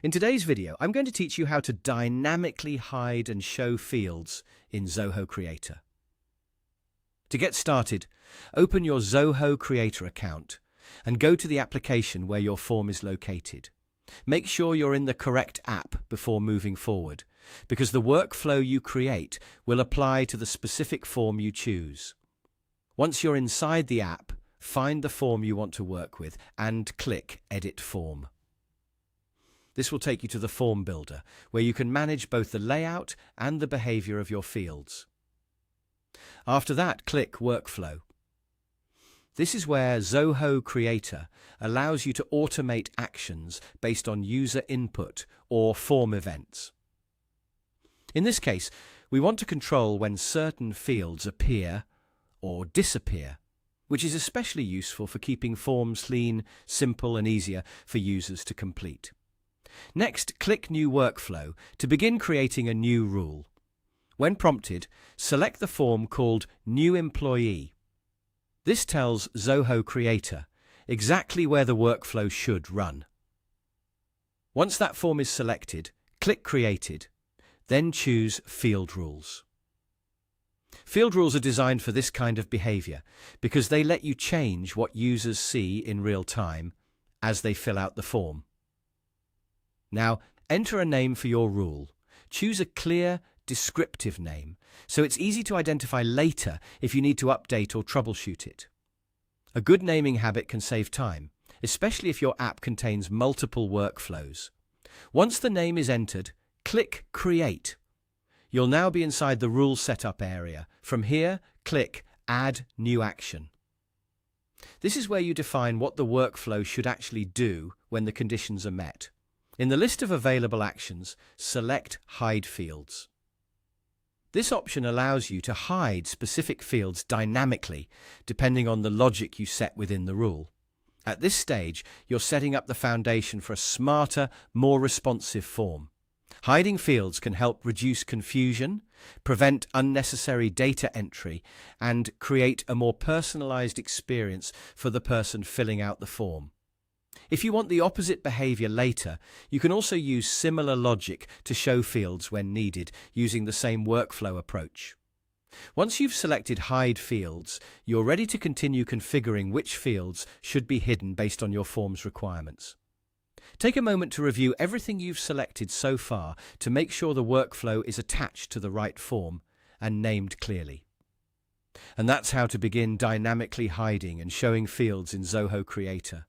In today's video, I'm going to teach you how to dynamically hide and show fields in Zoho Creator. To get started, open your Zoho Creator account and go to the application where your form is located. Make sure you're in the correct app before moving forward, because the workflow you create will apply to the specific form you choose. Once you're inside the app, find the form you want to work with and click Edit Form. This will take you to the Form Builder, where you can manage both the layout and the behavior of your fields. After that, click Workflow. This is where Zoho Creator allows you to automate actions based on user input or form events. In this case, we want to control when certain fields appear or disappear, which is especially useful for keeping forms lean, simple, and easier for users to complete. Next, click New Workflow to begin creating a new rule. When prompted, select the form called New Employee. This tells Zoho Creator exactly where the workflow should run. Once that form is selected, click Created, then choose Field Rules. Field rules are designed for this kind of behavior because they let you change what users see in real time as they fill out the form. Now, enter a name for your rule. Choose a clear, descriptive name, so it's easy to identify later if you need to update or troubleshoot it. A good naming habit can save time, especially if your app contains multiple workflows. Once the name is entered, click Create. You'll now be inside the Rule Setup area. From here, click Add New Action. This is where you define what the workflow should actually do when the conditions are met. In the list of available actions, select Hide Fields. This option allows you to hide specific fields dynamically, depending on the logic you set within the rule. At this stage, you're setting up the foundation for a smarter, more responsive form. Hiding fields can help reduce confusion, prevent unnecessary data entry, and create a more personalized experience for the person filling out the form. If you want the opposite behavior later, you can also use similar logic to show fields when needed, using the same workflow approach. Once you've selected Hide Fields, you're ready to continue configuring which fields should be hidden based on your form's requirements. Take a moment to review everything you've selected so far to make sure the workflow is attached to the right form and named clearly. And that's how to begin dynamically hiding and showing fields in Zoho Creator.